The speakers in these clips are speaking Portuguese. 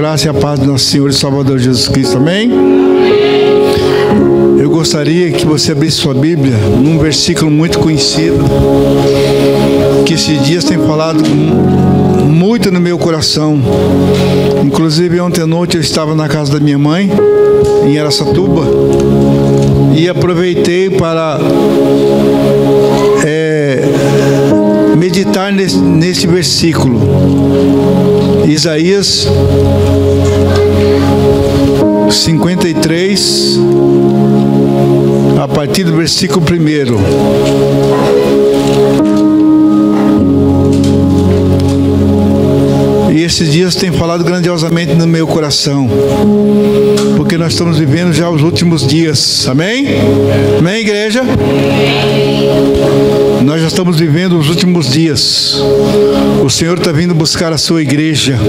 Graça e a paz do nosso Senhor e Salvador Jesus Cristo, amém? Eu gostaria que você abrisse sua Bíblia num versículo muito conhecido, que esses dias tem falado muito no meu coração. Inclusive ontem à noite eu estava na casa da minha mãe, em Araçatuba, e aproveitei para meditar nesse versículo. Isaías 53, a partir do versículo 1. E esses dias tem falado grandiosamente no meu coração, porque nós estamos vivendo já os últimos dias, amém? Amém, igreja? Nós já estamos vivendo os últimos dias. O Senhor está vindo buscar a sua igreja.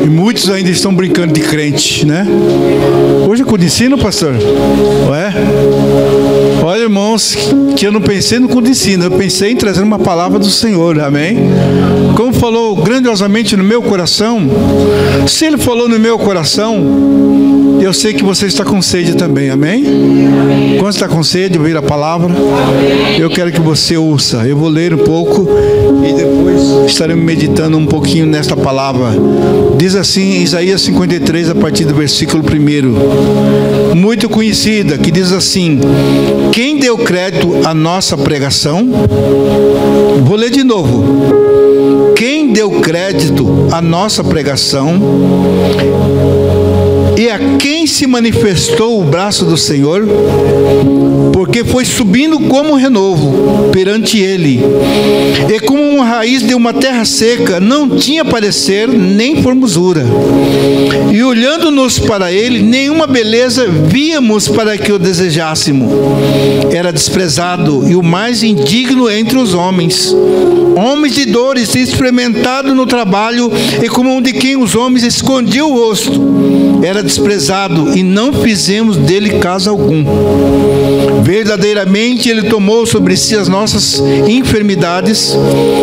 E muitos ainda estão brincando de crente, né? Hoje é culto de ensino, pastor? Ué? Olha, irmãos, que eu não pensei no culto de ensino, eu pensei em trazer uma palavra do Senhor, amém? Como falou grandiosamente no meu coração, se Ele falou no meu coração, eu sei que você está com sede também, amém? Quando está com sede de ouvir a palavra, eu quero que você ouça. Eu vou ler um pouco e depois estaremos meditando um pouquinho nesta palavra. Diz assim, Isaías 53, a partir do versículo 1, muito conhecida, que diz assim: quem deu crédito à nossa pregação? Vou ler de novo. Quem deu crédito à nossa pregação? E a quem se manifestou o braço do Senhor? Porque foi subindo como um renovo perante Ele, e como uma raiz de uma terra seca, não tinha parecer nem formosura. E olhando-nos para Ele, nenhuma beleza víamos para que o desejássemos. Era desprezado e o mais indigno entre os homens, homens de dores, experimentado no trabalho, e como um de quem os homens escondiam o rosto. Era desprezado e não fizemos dele caso algum. Verdadeiramente Ele tomou sobre si as nossas enfermidades,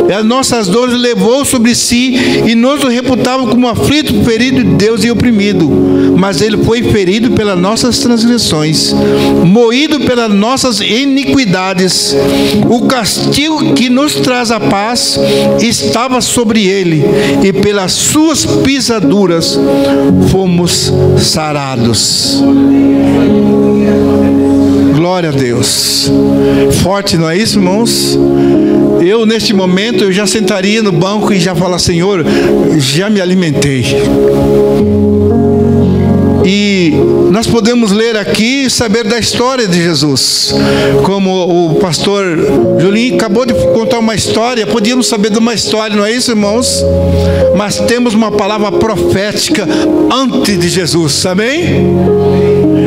e as nossas dores levou sobre si, e nos reputava como aflito, ferido de Deus e oprimido. Mas Ele foi ferido pelas nossas transgressões, moído pelas nossas iniquidades. O castigo que nos traz a paz estava sobre Ele, e pelas suas pisaduras fomos sarados. Glória a Deus. Forte, não é isso, irmãos? Eu, neste momento, eu já sentaria no banco e já falar: Senhor, já me alimentei. E nós podemos ler aqui e saber da história de Jesus. Como o pastor Julinho acabou de contar uma história, podíamos saber de uma história, não é isso, irmãos? Mas temos uma palavra profética antes de Jesus, amém?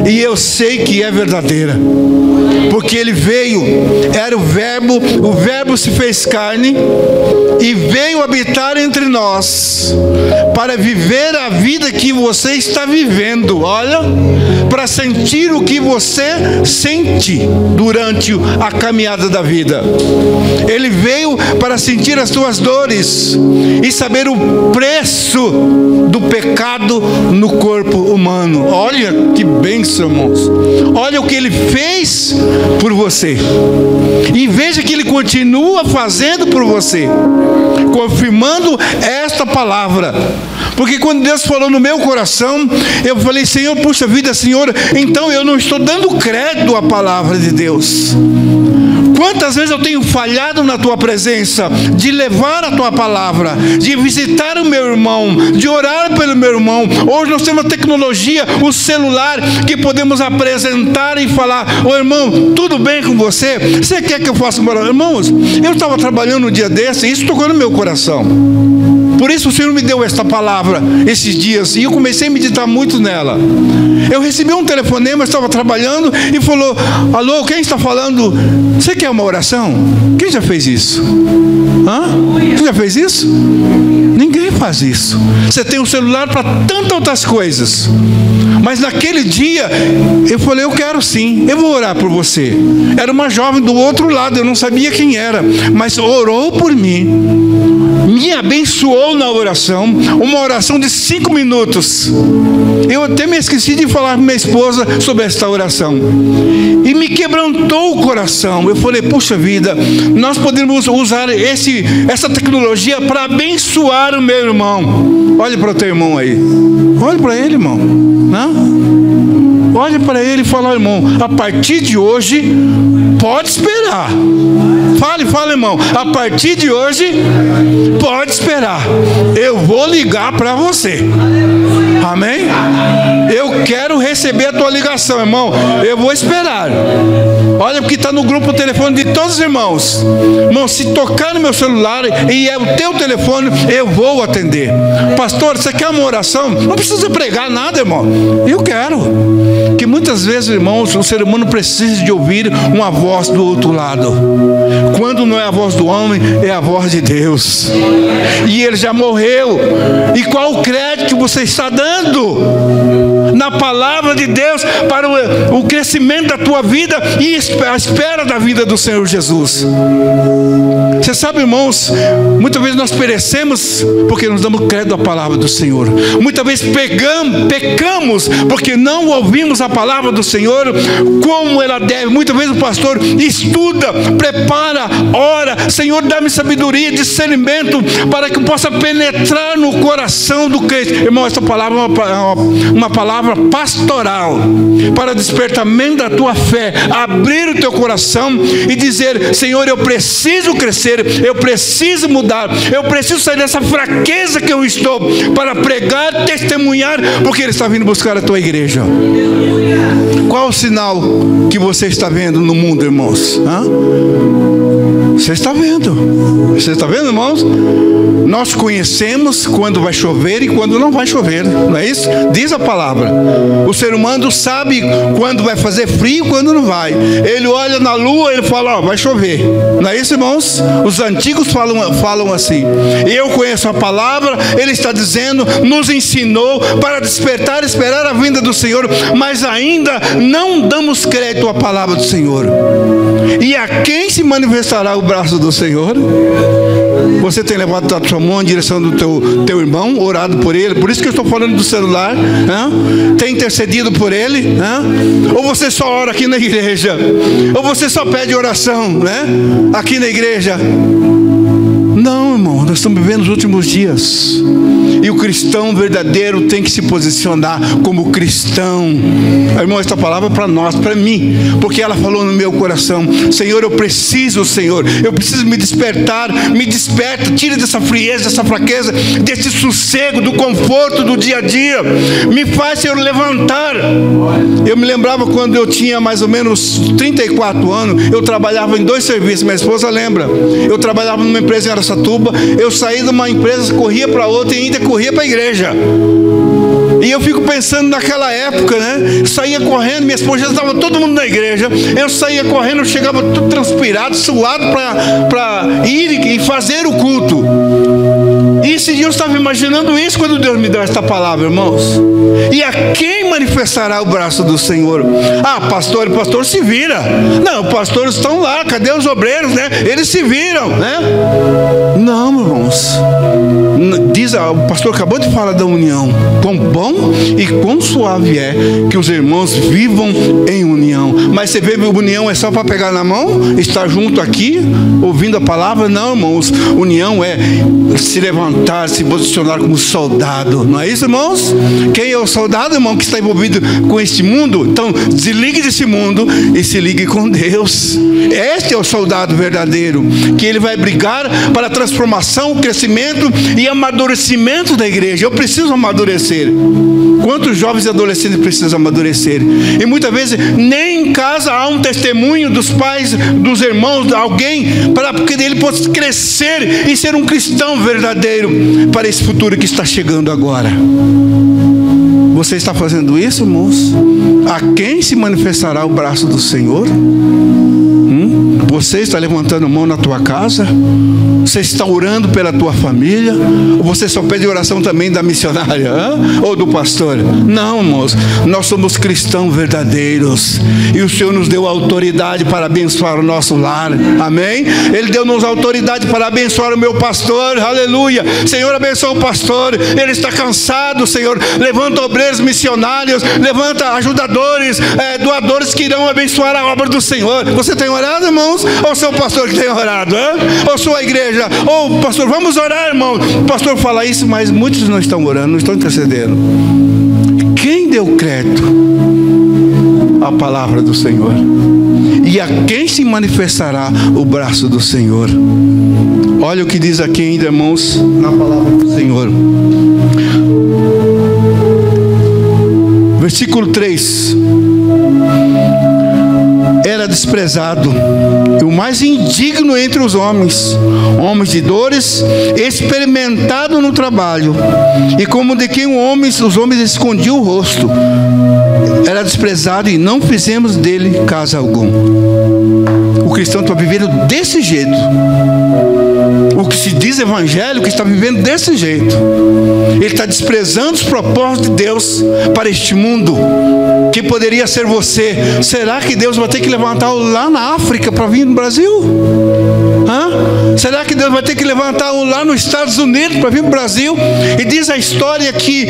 E eu sei que é verdadeira, porque Ele veio, era o Verbo se fez carne e veio habitar entre nós, para viver a vida que você está vivendo, olha, para sentir o que você sente durante a caminhada da vida. Ele veio para sentir as suas dores e saber o preço do pecado no corpo humano. Olha que bênção, irmãos. Olha o que Ele fez por você, e veja que Ele continua fazendo por você, confirmando esta palavra. Porque quando Deus falou no meu coração, eu falei: Senhor, puxa vida, Senhor, então eu não estou dando crédito à palavra de Deus. Quantas vezes eu tenho falhado na Tua presença, de levar a Tua palavra, de visitar o meu irmão, de orar pelo meu irmão. Hoje nós temos a tecnologia, o celular, que podemos apresentar e falar: ô irmão, tudo bem com você? Você quer que eu faça uma oração? Irmãos, eu estava trabalhando um dia desse, e isso tocou no meu coração. Por isso o Senhor me deu esta palavra esses dias, e eu comecei a meditar muito nela. Eu recebi um telefonema, eu estava trabalhando, e falou: alô, quem está falando? Você quer uma oração? Quem já fez isso? Você já fez isso? Ninguém faz isso. Você tem um celular para tantas outras coisas, mas naquele dia eu falei: eu quero sim, eu vou orar por você. Era uma jovem do outro lado, eu não sabia quem era, mas orou por mim. me abençoou na oração, uma oração de 5 minutos. Eu até me esqueci de falar com minha esposa sobre esta oração, e me quebrantou o coração. Eu falei, puxa vida, nós podemos usar essa tecnologia para abençoar o meu irmão. Olhe para o teu irmão aí, olhe para ele, irmão, não? Olhe para ele e fala, irmão, a partir de hoje pode esperar. Fala, irmão, a partir de hoje pode esperar, eu vou ligar para você. Amém? Eu quero receber a tua ligação, irmão. Eu vou esperar. Olha, porque está no grupo o telefone de todos os irmãos. Irmão, se tocar no meu celular e é o teu telefone, eu vou atender. Pastor, você quer uma oração? Não precisa pregar nada, irmão. Eu quero. Que muitas vezes, irmãos, o ser humano precisa de ouvir uma voz do outro lado. Quando não é a voz do homem, é a voz de Deus. E ele já morreu. E qual o crédito que você está dando na palavra de Deus para o crescimento da tua vida e a espera da vida do Senhor Jesus? Você sabe, irmãos, muitas vezes nós perecemos porque não damos crédito à palavra do Senhor. Muitas vezes pecamos porque não ouvimos a palavra do Senhor como ela deve. Muitas vezes o pastor estuda, prepara, ora, Senhor, dá-me sabedoria, discernimento para que eu possa penetrar no coração do crente. Irmão, essa palavra é uma palavra pastoral para despertamento da tua fé, abrir o teu coração e dizer, Senhor, eu preciso crescer, eu preciso mudar, eu preciso sair dessa fraqueza que eu estou para pregar, testemunhar, porque Ele está vindo buscar a tua igreja. Qual o sinal que você está vendo no mundo, irmãos? Você está vendo? Você está vendo, irmãos? Nós conhecemos quando vai chover e quando não vai chover, não é isso? Diz a palavra. O ser humano sabe quando vai fazer frio e quando não vai. Ele olha na lua e ele fala, vai chover. Não é isso, irmãos? Os antigos falam assim. Eu conheço a palavra, Ele está dizendo, nos ensinou para despertar e esperar a vinda do Senhor, mas ainda não damos crédito à palavra do Senhor. E a quem se manifestará o braço do Senhor? Você tem levado a sua mão em direção do teu irmão, orado por ele? Por isso que eu estou falando do celular, tem intercedido por ele, ou você só ora aqui na igreja, ou você só pede oração, aqui na igreja? Não, irmão, nós estamos vivendo os últimos dias, e o cristão verdadeiro tem que se posicionar como cristão. Irmão, esta palavra é para nós, para mim, porque ela falou no meu coração. Senhor, eu preciso, Senhor, eu preciso me despertar. Me desperta, tira dessa frieza, dessa fraqueza, desse sossego, do conforto do dia a dia. Me faz, Senhor, levantar. Eu me lembrava quando eu tinha mais ou menos 34 anos, eu trabalhava em 2 serviços, minha esposa lembra. Eu trabalhava numa empresa em Araçatuba, eu saí de uma empresa, corria para outra e ainda corria para a igreja. E eu fico pensando naquela época, saía correndo, minha esposa já estava todo mundo na igreja, eu saía correndo, eu chegava tudo transpirado, suado para ir e fazer o culto. E esse dia eu estava imaginando isso quando Deus me deu esta palavra, irmãos. E a quem manifestará o braço do Senhor? Pastor se vira. Não, pastores estão lá, cadê os obreiros, Eles se viram, Não, irmãos. O pastor acabou de falar da união. Quão bom e quão suave é que os irmãos vivam em união. Mas você vê, união é só para pegar na mão, estar junto aqui, ouvindo a palavra? Não, irmãos. União é se levantar, se posicionar como soldado. Não é isso, irmãos? Quem é o soldado, irmão, que está envolvido com este mundo? Então, desligue desse mundo e se ligue com Deus. Este é o soldado verdadeiro, que ele vai brigar para a transformação, o crescimento e amadurecimento da igreja. Eu preciso amadurecer. Quantos jovens e adolescentes precisam amadurecer? E muitas vezes nem em casa há um testemunho dos pais, dos irmãos, de alguém, para que ele possa crescer e ser um cristão verdadeiro para esse futuro que está chegando agora. Você está fazendo isso, irmãos? A quem se manifestará o braço do Senhor? Você está levantando a mão na tua casa? Você está orando pela tua família? Ou você só pede oração também da missionária? Ou do pastor? Não, irmãos. Nós somos cristãos verdadeiros. E o Senhor nos deu autoridade para abençoar o nosso lar. Amém? Ele deu-nos autoridade para abençoar o meu pastor. Aleluia. Senhor, abençoa o pastor. Ele está cansado, Senhor. Levanta obreiros missionários. Levanta ajudadores, doadores que irão abençoar a obra do Senhor. Você tem orado, irmãos? Ou seu pastor que tem orado? Ou sua igreja? Ou pastor, vamos orar, irmão. O pastor fala isso, mas muitos não estão orando, não estão intercedendo. Quem deu crédito à palavra do Senhor? E a quem se manifestará o braço do Senhor? Olha o que diz aqui ainda, irmãos, na palavra do Senhor. Versículo 3. Era desprezado e o mais indigno entre os homens, homens de dores, experimentado no trabalho, e como de quem os homens escondiam o rosto. Era desprezado e não fizemos dele caso algum. O cristão está vivendo desse jeito. O que se diz evangélico está vivendo desse jeito. Ele está desprezando os propósitos de Deus para este mundo, que poderia ser você. Será que Deus vai ter que levantá-lo lá na África para vir no Brasil? Será que Deus vai ter que levantá-lo lá nos Estados Unidos para vir no Brasil? E diz a história que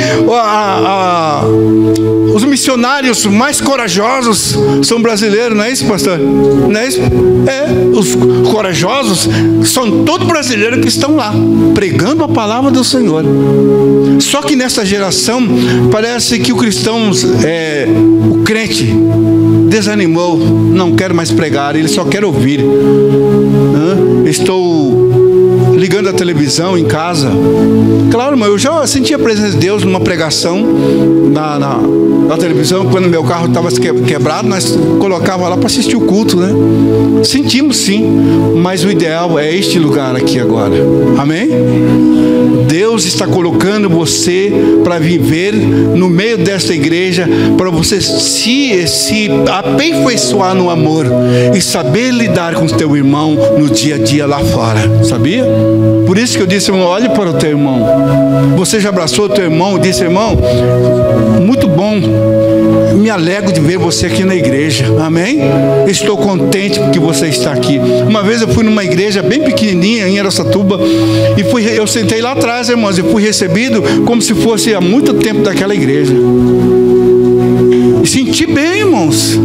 os missionários mais corajosos são brasileiros, não é isso, pastor? Não é isso? Os corajosos são todos brasileiros que estão lá pregando a palavra do Senhor. Só que nessa geração parece que o cristão, o crente, desanimou, não quer mais pregar, ele só quer ouvir. Estou ligando a televisão em casa. Claro, irmão, eu já senti a presença de Deus numa pregação na televisão. Quando meu carro estava quebrado, nós colocava lá para assistir o culto, né? Sentimos sim, mas o ideal é este lugar aqui agora. Amém? Deus está colocando você para viver no meio desta igreja, para você se aperfeiçoar no amor e saber lidar com o teu irmão no dia a dia lá fora. Sabia? Por isso que eu disse, irmão, olhe para o teu irmão. Você já abraçou o teu irmão e disse, irmão, muito bom, me alegro de ver você aqui na igreja. Amém? Estou contente porque você está aqui. Uma vez eu fui numa igreja bem pequenininha em Araçatuba e eu sentei lá atrás, irmãos, e fui recebido como se fosse há muito tempo daquela igreja. E senti bem, irmãos.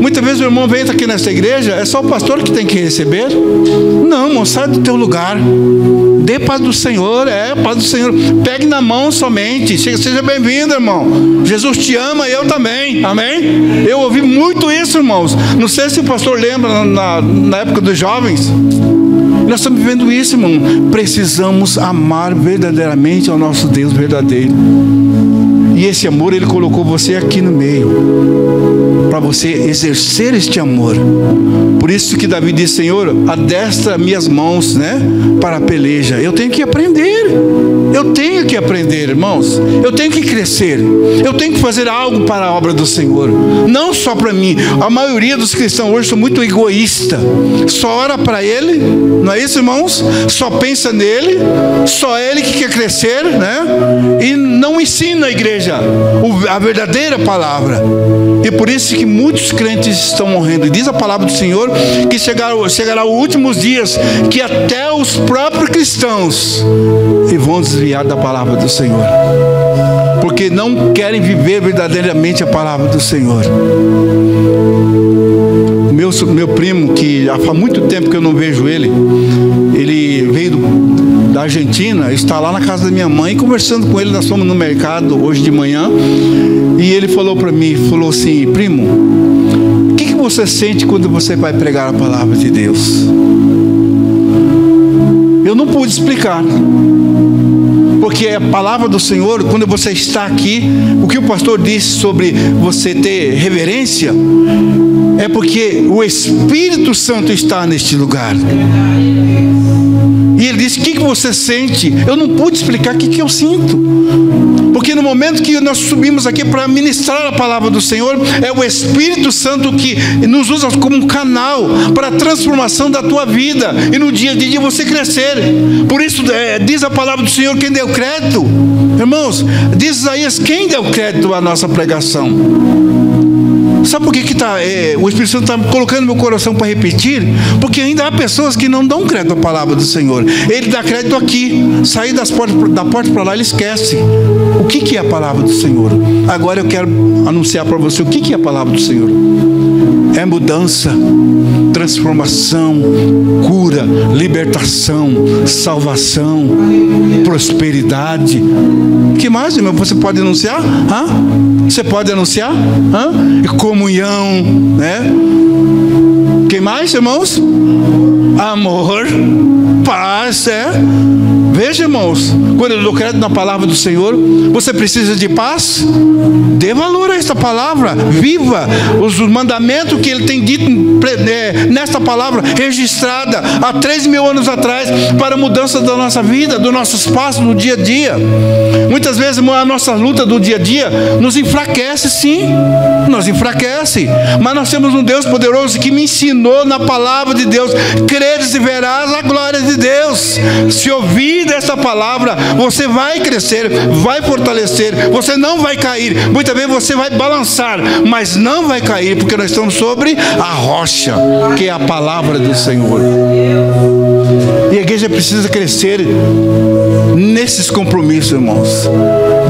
Muitas vezes o irmão vem aqui nessa igreja, é só o pastor que tem que receber? Não, irmão, sai do teu lugar. Dê paz do Senhor, paz do Senhor. Pegue na mão somente. Seja bem-vindo, irmão. Jesus te ama, eu também. Amém? Eu ouvi muito isso, irmãos. Não sei se o pastor lembra na época dos jovens. Nós estamos vivendo isso, irmão. Precisamos amar verdadeiramente ao nosso Deus verdadeiro. E esse amor, Ele colocou você aqui no meio, para você exercer este amor. Por isso que Davi disse, Senhor, adestra minhas mãos, né, para a peleja. Eu tenho que aprender. Eu tenho que aprender, irmãos. Eu tenho que crescer. Eu tenho que fazer algo para a obra do Senhor. Não só para mim. A maioria dos cristãos hoje são muito egoístas. Só ora para Ele, não é isso, irmãos? Só pensa nele. Só Ele que quer crescer, né? E não ensina a igreja a verdadeira palavra. E por isso que muitos crentes estão morrendo. E diz a palavra do Senhor que chegará os últimos dias que até os próprios cristãos vão desviar da palavra do Senhor, porque não querem viver verdadeiramente a palavra do Senhor. Meu primo, que já faz muito tempo que eu não vejo ele veio da Argentina, está lá na casa da minha mãe, conversando com ele. Nós fomos no mercado hoje de manhã, e ele falou para mim, falou assim, primo, o que você sente quando você vai pregar a palavra de Deus? Eu não pude explicar, porque a palavra do Senhor, quando você está aqui, o que o pastor disse sobre você ter reverência, é porque o Espírito Santo está neste lugar. E ele disse: o que você sente? Eu não pude explicar o que eu sinto, porque no momento que nós subimos aqui para ministrar a palavra do Senhor, é o Espírito Santo que nos usa como um canal para a transformação da tua vida, e no dia a dia você crescer. Por isso diz a palavra do Senhor: quem deu crédito, irmãos, diz Isaías, quem deu crédito à nossa pregação? Sabe por que o Espírito Santo está colocando no meu coração para repetir? Porque ainda há pessoas que não dão crédito à palavra do Senhor. Ele dá crédito aqui, sair da porta para lá, ele esquece. O que é a palavra do Senhor? Agora eu quero anunciar para você o que é a palavra do Senhor. É mudança, transformação, cura, libertação, salvação, prosperidade. O que mais, irmão? Você pode anunciar? Você pode anunciar? Comunhão, né? Que mais, irmãos? Amor, paz, Veja, irmãos, quando eu dou crédito na palavra do Senhor, você precisa de paz? Dê valor a esta palavra, viva os mandamentos que ele tem dito nesta palavra, registrada há 3.000 anos atrás, para a mudança da nossa vida, dos nossos passos no dia a dia. Muitas vezes, irmão, a nossa luta do dia a dia nos enfraquece, sim, nos enfraquece, mas nós temos um Deus poderoso que me ensinou na palavra de Deus: creres e verás a glória de Deus. Se ouvir dessa palavra, você vai crescer, vai fortalecer, você não vai cair. Muitas vezes você vai balançar, mas não vai cair, porque nós estamos sobre a rocha, que é a palavra do Senhor. E a igreja precisa crescer nesses compromissos, irmãos,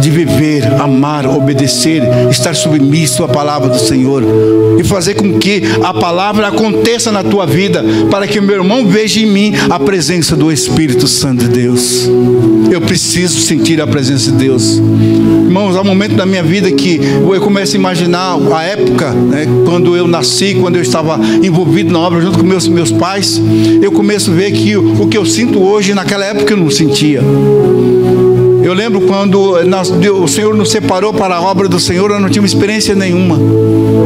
de viver, amar, obedecer, estar submisso à palavra do Senhor, e fazer com que a palavra aconteça na tua vida, para que o meu irmão veja em mim a presença do Espírito Santo de Deus. Eu preciso sentir a presença de Deus. Irmãos, há um momento da minha vida que eu começo a imaginar a época, quando eu nasci, quando eu estava envolvido na obra junto com meus pais. Eu começo a ver que o que eu sinto hoje, naquela época eu não sentia. Eu lembro quando o Senhor nos separou para a obra do Senhor, eu não tinha experiência nenhuma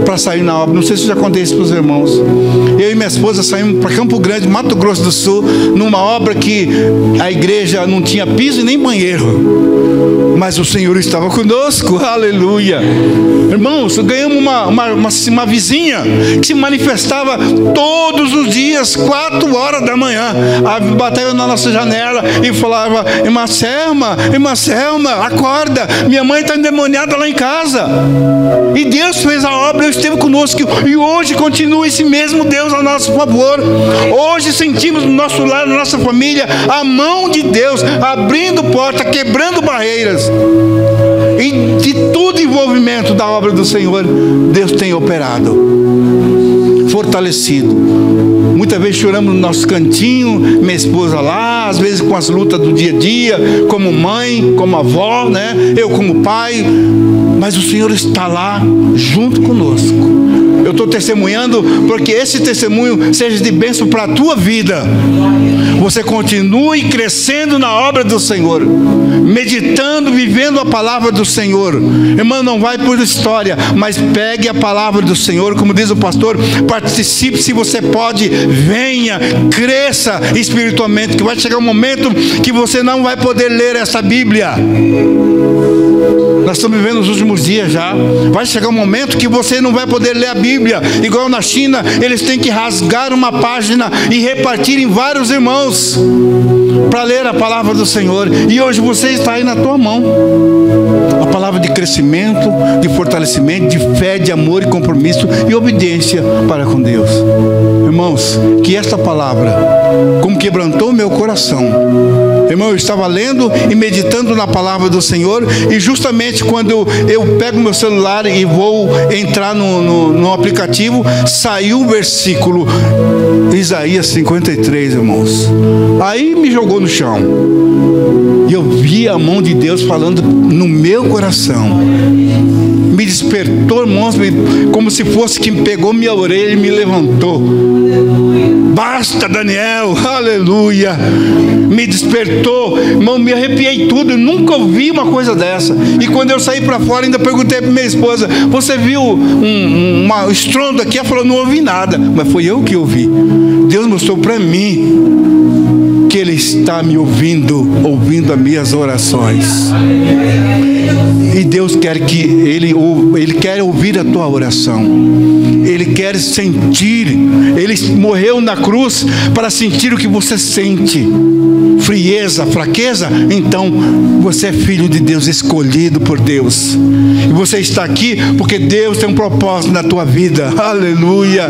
para sair na obra. Não sei se já contei isso para os irmãos. Eu e minha esposa saímos para Campo Grande, Mato Grosso do Sul, numa obra que a igreja não tinha piso e nem banheiro, mas o Senhor estava conosco, aleluia. Irmãos, ganhamos uma vizinha que se manifestava todos os dias, 4 horas da manhã, bateu na nossa janela e falava: irmã Selma, acorda, minha mãe está endemoniada lá em casa. E Deus fez a obra, Deus esteve conosco, e hoje continua esse mesmo Deus a nosso favor. Hoje sentimos no nosso lar, na nossa família, a mão de Deus abrindo porta, quebrando barreiras. E de todo envolvimento da obra do Senhor, Deus tem operado, fortalecido. Muitas vezes choramos no nosso cantinho, minha esposa lá, às vezes com as lutas do dia a dia, como mãe, como avó, eu como pai, mas o Senhor está lá junto conosco. Eu estou testemunhando porque esse testemunho seja de bênção para a tua vida. Você continue crescendo na obra do Senhor, meditando, vivendo a palavra do Senhor. Irmão, não vai por história, mas pegue a palavra do Senhor, como diz o pastor, participe se você pode, venha, cresça espiritualmente, que vai chegar um momento que você não vai poder ler essa Bíblia. Nós estamos vivendo os últimos dias já. Vai chegar um momento que você não vai poder ler a Bíblia. Igual na China, eles têm que rasgar uma página e repartir em vários irmãos para ler a palavra do Senhor. E hoje você está aí na tua mão. A palavra de crescimento, de fortalecimento, de fé, de amor e compromisso e obediência para com Deus. Irmãos, que esta palavra, como quebrantou o meu coração, irmão, eu estava lendo e meditando na palavra do Senhor, e justamente quando eu pego meu celular e vou entrar no aplicativo, saiu o versículo Isaías 53, irmãos. Aí me jogou no chão, e eu vi a mão de Deus falando no meu coração. Me despertou, irmãos, como se fosse que pegou minha orelha e me levantou. Basta, Daniel, aleluia. Me despertou, irmão, me arrepiei tudo. Eu nunca ouvi uma coisa dessa. E quando eu saí para fora, ainda perguntei para minha esposa: você viu um estrondo aqui? Ela falou: não ouvi nada. Mas foi eu que ouvi. Deus mostrou para mim porque Ele está me ouvindo as minhas orações. E Deus quer que Ele quer ouvir a tua oração. Ele quer sentir. Ele morreu na cruz para sentir o que você sente. Frieza, fraqueza, então você é filho de Deus, escolhido por Deus. E você está aqui porque Deus tem um propósito na tua vida. Aleluia.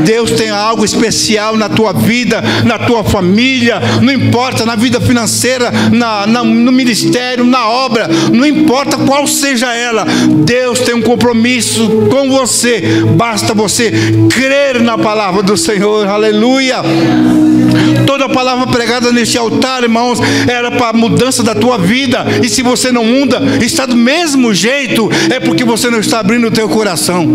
Deus tem algo especial na tua vida, na tua família, não importa, na vida financeira, no ministério, na obra, não importa qual seja ela. Deus tem um compromisso com você. Basta você crer na palavra do Senhor. Aleluia. Toda palavra pregada neste altar, irmãos, era para a mudança da tua vida. E se você não muda, está do mesmo jeito, é porque você não está abrindo o teu coração.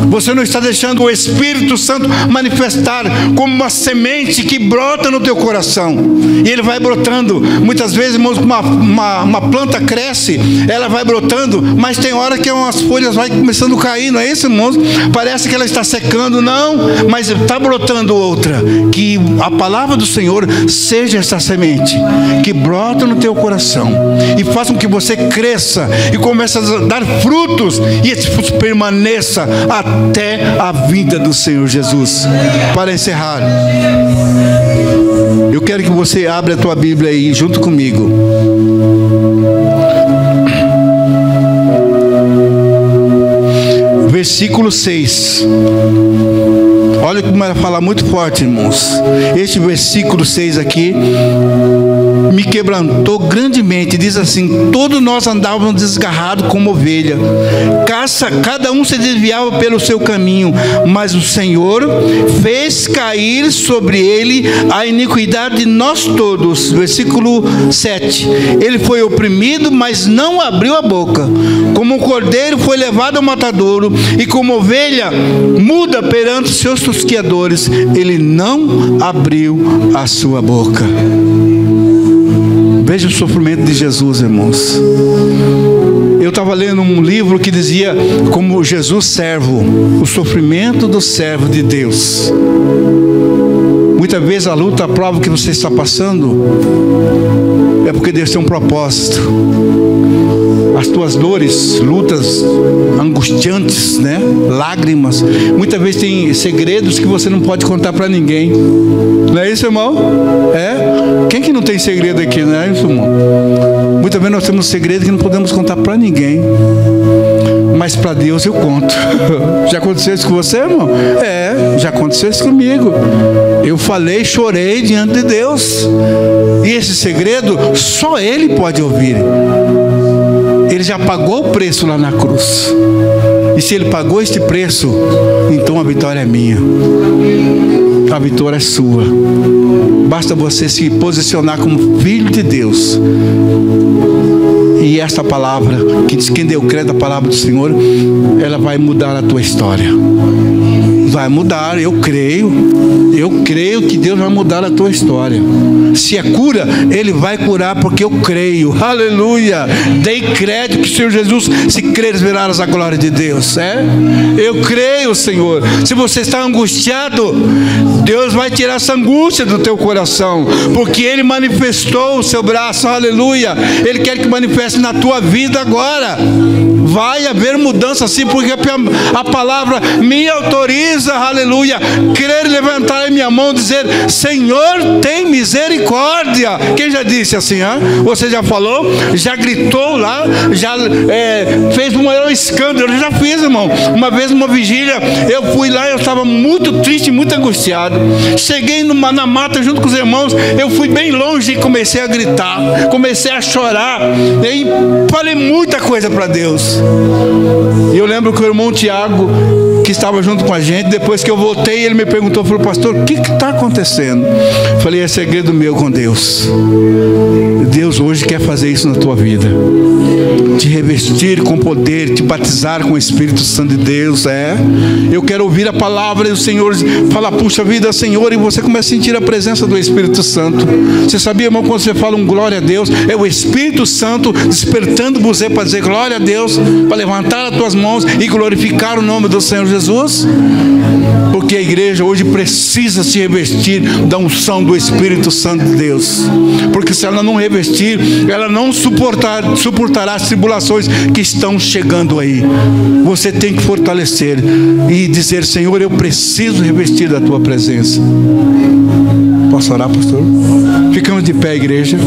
Você não está deixando o Espírito Santo manifestar como uma semente que brota no teu coração. E ele vai brotando. Muitas vezes, irmãos, uma planta cresce, ela vai brotando, mas tem hora que umas folhas vai começando a cair, não é isso, irmãos? Parece que ela está secando, não, mas está brotando outra. Que a palavra do Senhor seja essa semente que brota no teu coração e faça com que você cresça e comece a dar frutos, e esse fruto permaneça até a vinda do Senhor Jesus. Para encerrar, eu quero que você abra a tua Bíblia aí junto comigo. Versículo 6. Olha como ela fala muito forte, irmãos. Este versículo 6 aqui me quebrantou grandemente. Diz assim: todos nós andávamos desgarrados como ovelha, cada um se desviava pelo seu caminho, mas o Senhor fez cair sobre ele a iniquidade de nós todos. Versículo 7. Ele foi oprimido, mas não abriu a boca. Como um cordeiro foi levado ao matadouro, e como ovelha muda perante os seus tosquiadores, ele não abriu a sua boca. Veja o sofrimento de Jesus, irmãos. Eu estava lendo um livro que dizia como Jesus servo, o sofrimento do servo de Deus. Muitas vezes a luta, a prova que você está passando é porque Deus tem um propósito. As tuas dores, lutas angustiantes, né? Lágrimas, muitas vezes tem segredos que você não pode contar para ninguém. Não é isso, irmão? É? Quem que não tem segredo aqui, não é isso, irmão? Muitas vezes nós temos segredos que não podemos contar para ninguém, mas para Deus eu conto. Já aconteceu isso com você, irmão? É, já aconteceu isso comigo. Eu falei, chorei diante de Deus, e esse segredo só Ele pode ouvir. Ele já pagou o preço lá na cruz. E se Ele pagou este preço, então a vitória é minha. A vitória é sua. Basta você se posicionar como filho de Deus. E esta palavra, que diz quem deu crédito à palavra do Senhor, ela vai mudar a tua história. Vai mudar, eu creio que Deus vai mudar a tua história. Se é cura, Ele vai curar, porque eu creio. Aleluia. Dei crédito que o Senhor Jesus, se creres, verás a glória de Deus. Eu creio, Senhor. Se você está angustiado, Deus vai tirar essa angústia do teu coração, porque Ele manifestou o seu braço. Aleluia. Ele quer que manifeste na tua vida agora. Vai haver mudança sim, porque a palavra me autoriza, aleluia, querer levantar a minha mão e dizer: Senhor, tem misericórdia. Quem já disse assim? Você já falou? Já gritou lá? Já fez um maior escândalo? Eu já fiz, irmão. Uma vez numa vigília, eu fui lá, eu estava muito triste, muito angustiado. Cheguei na mata junto com os irmãos, eu fui bem longe e comecei a gritar, comecei a chorar, e falei muita coisa para Deus. E eu lembro que o irmão Tiago, que estava junto com a gente, depois que eu voltei, ele me perguntou, falou: pastor, o que está acontecendo? Falei: é segredo meu com Deus. Deus hoje quer fazer isso na tua vida, te revestir com poder, te batizar com o Espírito Santo de Deus. Eu quero ouvir a palavra do Senhor falar: puxa vida, Senhor, e você começa a sentir a presença do Espírito Santo. Você sabia, irmão, quando você fala um glória a Deus, é o Espírito Santo despertando você para dizer glória a Deus, para levantar as tuas mãos e glorificar o nome do Senhor Jesus? Porque a igreja hoje precisa se revestir da unção do Espírito Santo de Deus, porque se ela não revestir, ela não suportará as tribulações que estão chegando aí. Você tem que fortalecer e dizer: Senhor, eu preciso revestir da tua presença. Posso orar, pastor? Ficamos de pé, igreja.